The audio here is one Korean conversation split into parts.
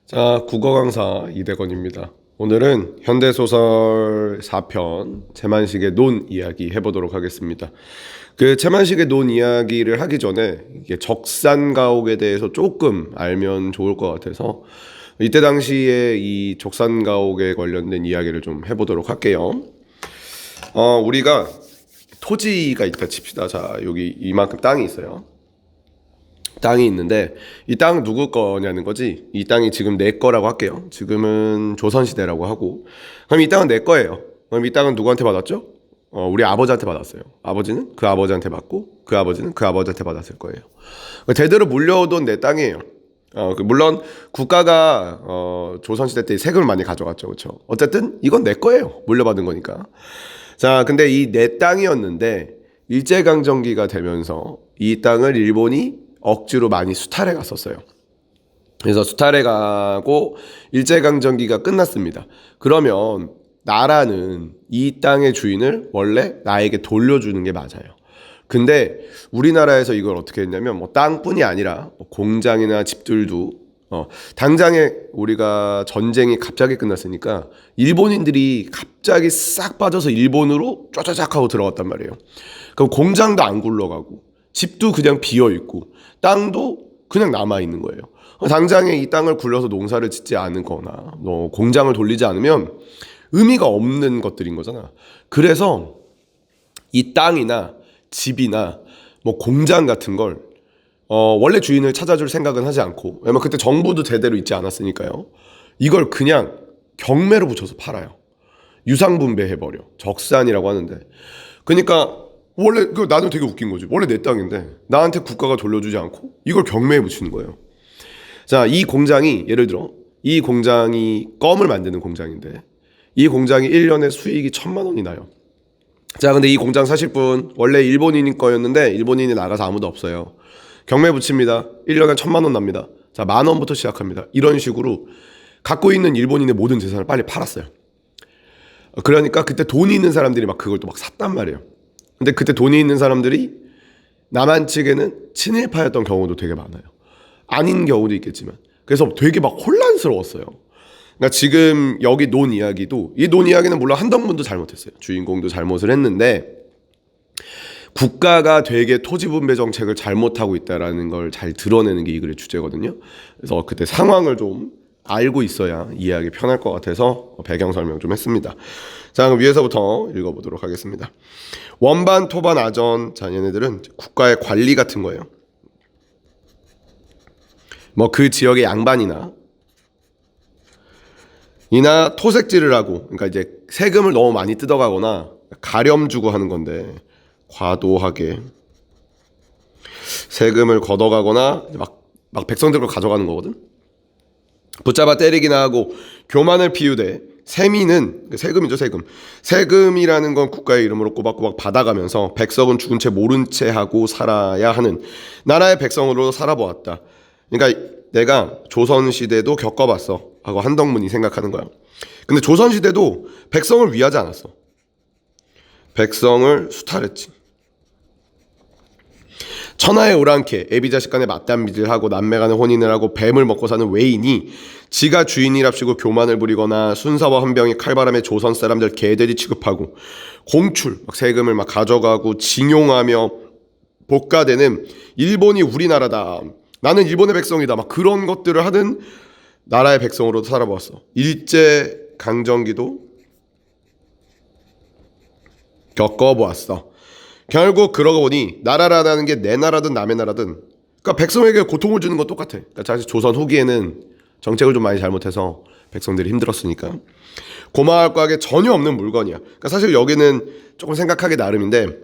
자, 국어 강사 이대건입니다. 오늘은 현대소설 4편 채만식의 논 이야기 해보도록 하겠습니다. 그 채만식의 논 이야기를 하기 전에 이게 적산가옥에 대해서 조금 알면 좋을 것 같아서 이때 당시에 이 적산가옥에 관련된 이야기를 좀 해보도록 할게요. 우리가 토지가 있다 칩시다. 자, 여기 이만큼 땅이 있어요. 땅이 있는데 이 땅 누구 거냐는 거지. 이 땅이 지금 내 거라고 할게요. 지금은 조선시대라고 하고, 그럼 이 땅은 내 거예요. 그럼 이 땅은 누구한테 받았죠? 우리 아버지한테 받았어요. 아버지는 그 아버지한테 받고, 그 아버지는 그 아버지한테 받았을 거예요. 대대로 물려오던 내 땅이에요. 물론 국가가 조선시대 때 세금을 많이 가져갔죠. 그렇죠? 어쨌든 이건 내 거예요. 물려받은 거니까. 자, 근데 이 내 땅이었는데 일제강점기가 되면서 이 땅을 일본이 억지로 많이 수탈해 갔었어요. 그래서 수탈해 가고 일제강점기가 끝났습니다. 그러면 나라는 이 땅의 주인을 원래 나에게 돌려주는 게 맞아요. 근데 우리나라에서 이걸 어떻게 했냐면 뭐 땅뿐이 아니라 뭐 공장이나 집들도 당장에 우리가 전쟁이 갑자기 끝났으니까 일본인들이 갑자기 싹 빠져서 일본으로 쪼짜작 하고 들어갔단 말이에요. 그럼 공장도 안 굴러가고 집도 그냥 비어 있고 땅도 그냥 남아 있는 거예요. 당장에 이 땅을 굴려서 농사를 짓지 않거나 공장을 돌리지 않으면 의미가 없는 것들인 거잖아. 그래서 이 땅이나 집이나 뭐 공장 같은 걸 원래 주인을 찾아줄 생각은 하지 않고, 왜냐면 그때 정부도 제대로 있지 않았으니까요. 이걸 그냥 경매로 붙여서 팔아요. 유상분배해버려. 적산이라고 하는데. 그러니까 원래 나는 되게 웃긴 거지. 원래 내 땅인데 나한테 국가가 돌려주지 않고 이걸 경매에 붙이는 거예요. 자, 이 공장이 예를 들어 이 공장이 껌을 만드는 공장인데 이 공장이 1년에 수익이 1,000만 원이 나요. 자, 근데 이 공장 사실 분 원래 일본인 거였는데 일본인이 나가서 아무도 없어요. 경매 붙입니다. 1년에 1,000만 원 납니다. 자, 10,000원부터 시작합니다. 이런 식으로 갖고 있는 일본인의 모든 재산을 빨리 팔았어요. 그러니까 그때 돈이 있는 사람들이 막 그걸 또 막 샀단 말이에요. 근데 그때 돈이 있는 사람들이 남한 측에는 친일파였던 경우도 되게 많아요. 아닌 경우도 있겠지만. 그래서 되게 막 혼란스러웠어요. 그러니까 지금 여기 논 이야기도, 이 논 이야기는 물론 한덕문도 잘못했어요. 주인공도 잘못을 했는데 국가가 되게 토지 분배 정책을 잘못하고 있다라는 걸 잘 드러내는 게 이 글의 주제거든요. 그래서 그때 상황을 좀 알고 있어야 이해하기 편할 것 같아서 배경 설명 좀 했습니다. 자, 그럼 위에서부터 읽어보도록 하겠습니다. 원반, 토반, 아전. 자, 얘네들은 국가의 관리 같은 거예요. 뭐 그 지역의 양반이나 토색질을 하고, 그러니까 이제 세금을 너무 많이 뜯어가거나 가렴 주고 하는 건데, 과도하게 세금을 걷어가거나 막 백성들 걸 가져가는 거거든. 붙잡아 때리기나 하고 교만을 피우되, 세미는 세금이죠. 세금이라는 건 국가의 이름으로 꼬박꼬박 받아가면서 백성은 죽은 채 모른 채 하고 살아야 하는 나라의 백성으로 살아보았다. 그러니까 내가 조선시대도 겪어봤어 하고 한덕문이 생각하는 거야. 근데 조선시대도 백성을 위하지 않았어. 백성을 수탈했지. 천하의 오랑캐, 애비자식 간에 맞담비를 하고 남매 간에 혼인을 하고 뱀을 먹고 사는 외인이 지가 주인이랍시고 교만을 부리거나 순사와 헌병이 칼바람에 조선 사람들 개돼지 취급하고 공출, 막 세금을 막 가져가고 징용하며 복가되는 일본이 우리나라다. 나는 일본의 백성이다. 막 그런 것들을 하는 나라의 백성으로 살아보았어. 일제 강점기도 겪어보았어. 결국 그러고 보니 나라라는 게 내 나라든 남의 나라든, 그러니까 백성에게 고통을 주는 건 똑같아. 그러니까 사실 조선 후기에는 정책을 좀 많이 잘못해서 백성들이 힘들었으니까 고마울 거하게 전혀 없는 물건이야. 그러니까 사실 여기는 조금 생각하기 나름인데,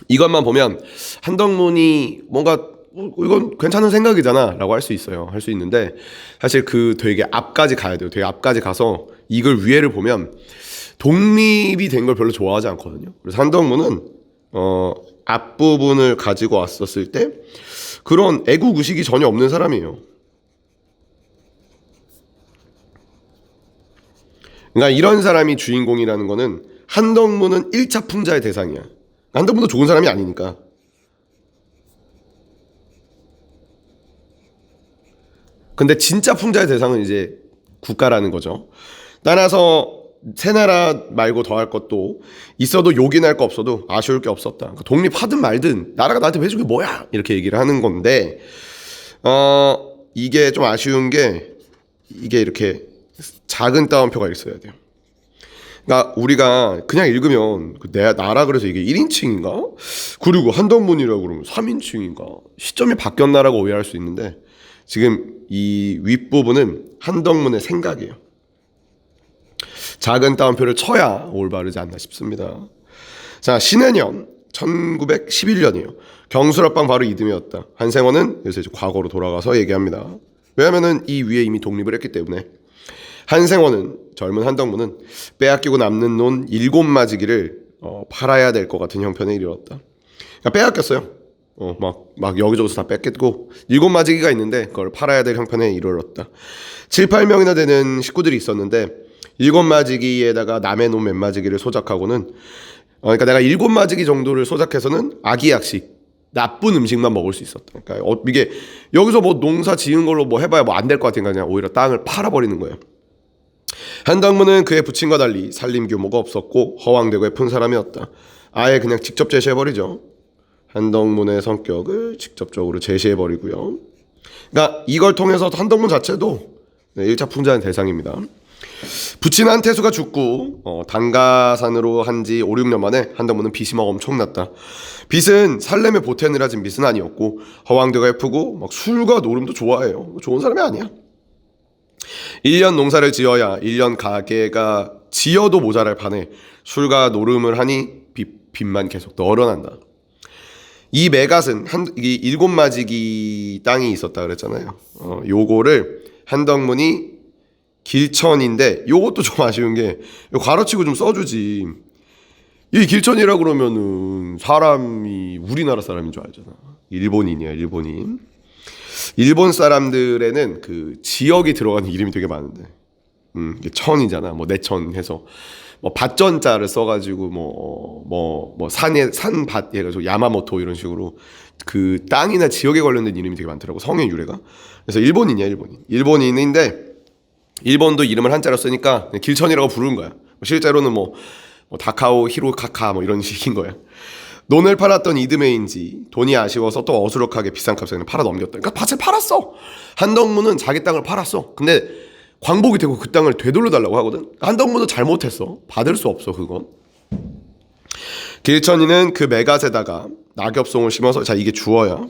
이것만 보면 한덕문이 뭔가 이건 괜찮은 생각이잖아 라고 할 수 있어요. 할 수 있는데 사실 그 되게 앞까지 가야 돼요. 되게 앞까지 가서 이걸 위에를 보면 독립이 된 걸 별로 좋아하지 않거든요. 그래서 한덕문은 앞부분을 가지고 왔었을 때 그런 애국의식이 전혀 없는 사람이에요. 그러니까 이런 사람이 주인공이라는 거는 한덕문은 1차 풍자의 대상이야. 한덕문도 좋은 사람이 아니니까. 근데 진짜 풍자의 대상은 이제 국가라는 거죠. 따라서 새 나라 말고 더할 것도 있어도 욕이 날 거 없어도 아쉬울 게 없었다. 그러니까 독립하든 말든 나라가 나한테 왜 주게 뭐야 이렇게 얘기를 하는 건데 이게 좀 아쉬운 게 이게 이렇게 작은 따옴표가 있어야 돼요. 그러니까 우리가 그냥 읽으면 내 나라 그래서 이게 1인칭인가? 그리고 한덕문이라고 그러면 3인칭인가? 시점이 바뀌었나라고 오해할 수 있는데 지금 이 윗부분은 한덕문의 생각이에요. 작은 따옴표를 쳐야 올바르지 않나 싶습니다. 자, 신해년 1911년이에요. 경술합방 바로 이듬해였다. 한생원은 그래서 이제 과거로 돌아가서 얘기합니다. 왜냐면은 이 위에 이미 독립을 했기 때문에. 한생원은 젊은 한덕문은 빼앗기고 남는 논 7마지기를 팔아야 될 것 같은 형편에 이르렀다. 그러니까 빼앗겼어요. 막 여기저기서 다 뺏겼고 7마지기가 있는데 그걸 팔아야 될 형편에 이르렀다. 7, 8명이나 되는 식구들이 있었는데 7마지기에다가 남의 논 몇 마지기를 소작하고는 그러니까 내가 7마지기 정도를 소작해서는 아기약식 나쁜 음식만 먹을 수 있었다. 그러니까 이게 여기서 뭐 농사 지은 걸로 뭐 해봐야 뭐 안 될 것 같으니까 그냥 오히려 땅을 팔아버리는 거예요. 한덕문은 그의 부친과 달리 살림 규모가 없었고 허황되고 예쁜 사람이었다. 아예 그냥 직접 제시해버리죠. 한덕문의 성격을 직접적으로 제시해버리고요. 그러니까 이걸 통해서 한덕문 자체도 1차 풍자의 대상입니다. 부친 한태수가 죽고 단가산으로 한지 5, 6년 만에 한덕문은 빚이 막 엄청났다. 빚은 살림에 보태느라 진 빚은 아니었고 허황되고 예쁘고 막 술과 노름도 좋아해요. 좋은 사람이 아니야. 1년 농사를 지어야 1년 가게가 지어도 모자랄 판에 술과 노름을 하니 빚만 계속 늘어난다. 이 매갓은 이 7마지기 땅이 있었다 그랬잖아요. 요거를 한덕문이 길천인데 요것도 좀 아쉬운 게 괄호치고 좀 써주지. 이 길천이라 그러면은 사람이 우리나라 사람인 줄 알잖아. 일본인이야, 일본인. 일본 사람들에는 그 지역이 들어가는 이름이 되게 많은데, 이게 천이잖아. 뭐 내천 해서 뭐 밭전자를 써가지고 뭐 산에 산밭 해가지고 야마모토 이런 식으로 그 땅이나 지역에 관련된 이름이 되게 많더라고. 성의 유래가. 그래서 일본인이야, 일본인. 일본인인데 일본도 이름을 한자로 쓰니까 길천이라고 부르는 거야. 실제로는 뭐 다카오 히로카카 뭐 이런 식인 거야. 논을 팔았던 이듬해인지 돈이 아쉬워서 또 어수룩하게 비싼 값에 그냥 팔아 넘겼다. 그러니까 밭을 팔았어. 한덕문은 자기 땅을 팔았어. 근데 광복이 되고 그 땅을 되돌려 달라고 하거든. 한덕문은 잘못했어. 받을 수 없어 그건. 길천이는 그 매갓에다가 낙엽송을 심어서, 자 이게 주어야.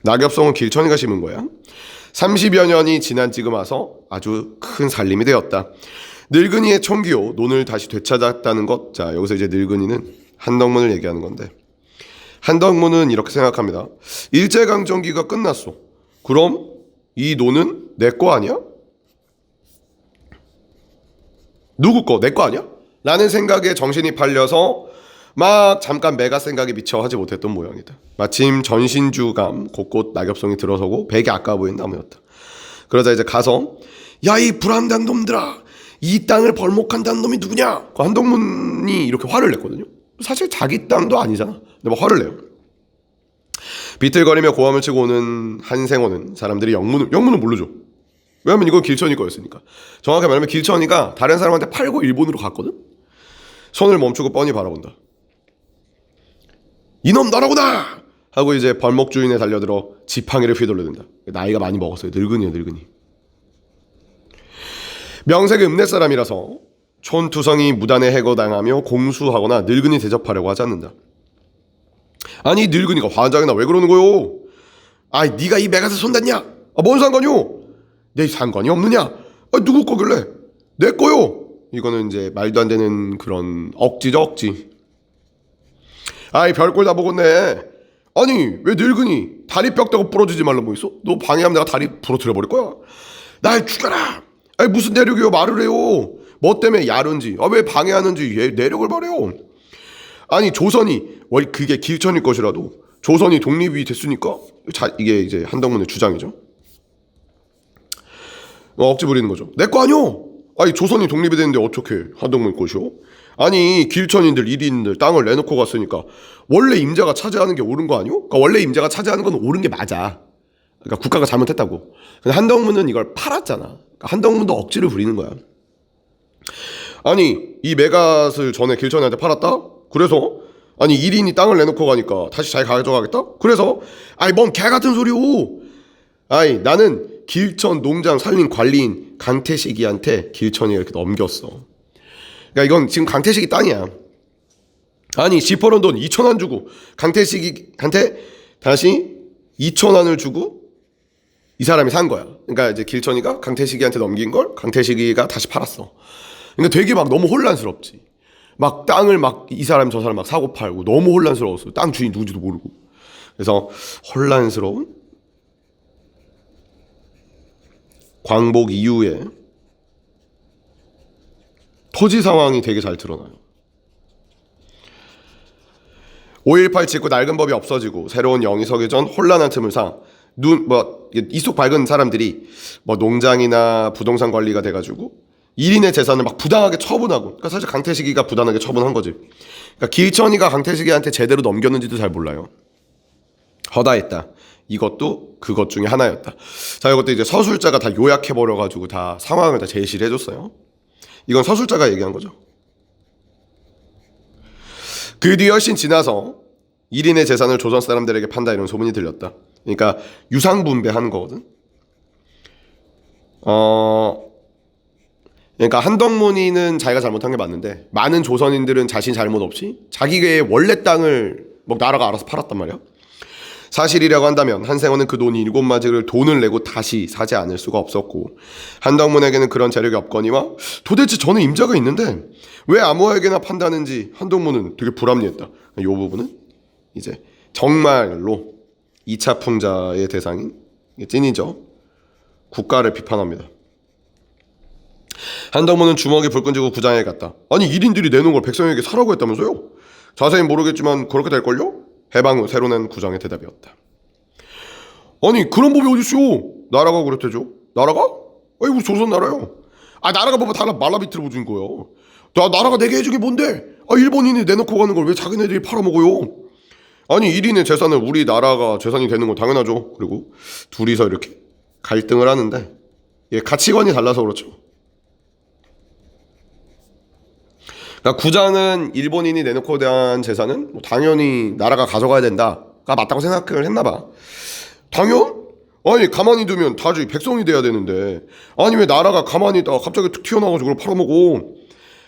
낙엽송은 길천이가 심은 거야. 30여 년이 지난 지금 와서 아주 큰 살림이 되었다. 늙은이의 총기요 논을 다시 되찾았다는 것. 자 여기서 이제 늙은이는 한덕문을 얘기하는 건데, 한덕문은 이렇게 생각합니다. 일제강점기가 끝났어. 그럼 이 논은 내 거 아니야? 누구 거? 내 거 아니야? 라는 생각에 정신이 팔려서 막 잠깐 매가 생각에 미쳐 하지 못했던 모양이다. 마침 전신주감 곳곳 낙엽송이 들어서고 베개 아까워 보이는 나무였다. 그러자 이제 가서 야 이 불안당 놈들아, 이 땅을 벌목한다는 놈이 누구냐? 한덕문이 이렇게 화를 냈거든요. 사실 자기 땅도 아니잖아. 근데 막 화를 내요. 비틀거리며 고함을 치고 오는 한생원은 사람들이 영문은 모르죠. 왜냐면 이건 길천이 거였으니까. 정확히 말하면 길천이가 다른 사람한테 팔고 일본으로 갔거든. 손을 멈추고 뻔히 바라본다. 이놈 너라구나! 하고 이제 벌목 주인에 달려들어 지팡이를 휘둘러댄다. 나이가 많이 먹었어요. 늙은이야, 늙은이. 명색의 읍내 사람이라서 촌투성이 무단에 해거당하며 공수하거나 늙은이 대접하려고 하지 않는다. 아니 늙은이가 환장이나 왜 그러는 거요? 아이 네가 이 매갓에 손댔냐? 뭔 상관이요? 내 상관이 없느냐? 누구 거길래? 내 거요. 이거는 이제 말도 안 되는 그런 억지죠, 억지. 아이 별꼴 다 먹었네. 아니 왜 늙은이 다리 뼈다고 부러지지 말라 뭐 있어? 너 방해하면 내가 다리 부러뜨려 버릴 거야. 날 죽여라. 아니 무슨 내력이요? 말을 해요. 뭐 때문에 야른지, 왜 방해하는지 얘 내력을 말해요. 아니 조선이 그게 길천일 것이라도 조선이 독립이 됐으니까, 이게 이제 한덕문의 주장이죠. 억지 부리는 거죠. 내 거 아니요. 아니 조선이 독립이 됐는데 어떻게 한덕문 것이요? 아니 길천인들 1인들 땅을 내놓고 갔으니까 원래 임자가 차지하는 게 옳은 거 아니요? 그러니까 원래 임자가 차지하는 건 옳은 게 맞아. 그러니까 국가가 잘못했다고. 근데 한덕문은 이걸 팔았잖아. 그러니까 한덕문도 억지를 부리는 거야. 아니 이 메갓을 전에 길천이한테 팔았다? 그래서 아니 1인이 땅을 내놓고 가니까 다시 자기 가져가겠다? 그래서 아니 뭔 개같은 소리오. 아니 나는 길천 농장 살림 관리인 강태식이한테 길천이가 이렇게 넘겼어. 그러니까 이건 지금 강태식이 땅이야. 아니 집 벌은 돈 2,000원 주고 강태식이한테 다시 2,000원을 주고 이 사람이 산 거야. 그러니까 이제 길천이가 강태식이한테 넘긴 걸 강태식이가 다시 팔았어. 그러니까 되게 막 너무 혼란스럽지. 막 땅을 막 이 사람 저 사람 막 사고 팔고 너무 혼란스러웠어. 땅 주인 누군지도 모르고. 그래서 혼란스러운 광복 이후에 토지 상황이 되게 잘 드러나요. 5.18 직후 낡은 법이 없어지고 새로운 영이 서기 전 혼란한 틈을 사 이속 밝은 사람들이 뭐 농장이나 부동산 관리가 돼가지고 1인의 재산을 막 부당하게 처분하고, 그러니까 사실 강태식이가 부당하게 처분한 거지. 그러니까 길천이가 강태식이한테 제대로 넘겼는지도 잘 몰라요. 허다했다. 이것도 그것 중에 하나였다. 자, 이것도 이제 서술자가 다 요약해버려가지고 다 상황을 다 제시를 해줬어요. 이건 서술자가 얘기한 거죠. 그 뒤 훨씬 지나서 1인의 재산을 조선 사람들에게 판다 이런 소문이 들렸다. 그러니까 유상분배한 거거든. 그러니까 한덕문이는 자기가 잘못한 게 맞는데 많은 조선인들은 자신 잘못 없이 자기의 원래 땅을 뭐 나라가 알아서 팔았단 말이야. 사실이라고 한다면 한생원은 그 돈 7마지를 돈을 내고 다시 사지 않을 수가 없었고, 한덕문에게는 그런 재력이 없거니와 도대체 저는 임자가 있는데 왜 아무에게나 판다는지 한덕문은 되게 불합리했다. 이 부분은 이제 정말로 2차 풍자의 대상인 찐이죠. 국가를 비판합니다. 한덕문은 주먹에 불 끈지고 구장에 갔다. 아니 1인들이 내놓은 걸 백성에게 사라고 했다면서요? 자세히 모르겠지만 그렇게 될걸요? 해방 후 새로 낸 구장의 대답이었다. 아니 그런 법이 어딨어? 나라가 그랬대죠. 나라가? 아니 우리 조선 나라요. 아 나라가 법을 달라 말라비트로 준 거예요. 나라가 내게 해준 게 뭔데? 아 일본인이 내놓고 가는 걸 왜 자기네들이 팔아먹어요? 아니 1인의 재산은 우리 나라가 재산이 되는 건 당연하죠. 그리고 둘이서 이렇게 갈등을 하는데 가치관이 달라서 그렇죠. 그러니까 구장은 일본인이 내놓고 대한 재산은 뭐 당연히 나라가 가져가야 된다가 맞다고 생각을 했나 봐. 당연? 아니 가만히 두면 다시 백성이 돼야 되는데 아니 왜 나라가 가만히 있다가 갑자기 툭 튀어나와가지고 그걸 팔아먹어.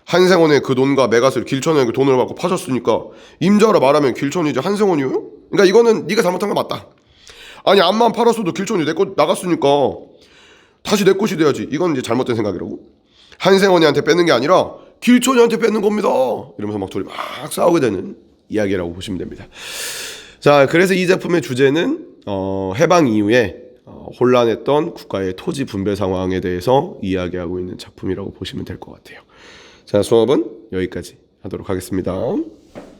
한생원의 그 돈과 메갓을 길천에게 돈을 받고 파셨으니까 임자라 말하면 길천이지 한생원이요? 그러니까 이거는 네가 잘못한 거 맞다. 아니 암만 팔았어도 길천이 내 것 나갔으니까 다시 내 것이 돼야지. 이건 이제 잘못된 생각이라고. 한생원이한테 뺏는 게 아니라 길천이한테 뺏는 겁니다. 이러면서 막 둘이 막 싸우게 되는 이야기라고 보시면 됩니다. 자, 그래서 이 작품의 주제는 해방 이후에 혼란했던 국가의 토지 분배 상황에 대해서 이야기하고 있는 작품이라고 보시면 될 것 같아요. 자, 수업은 여기까지 하도록 하겠습니다.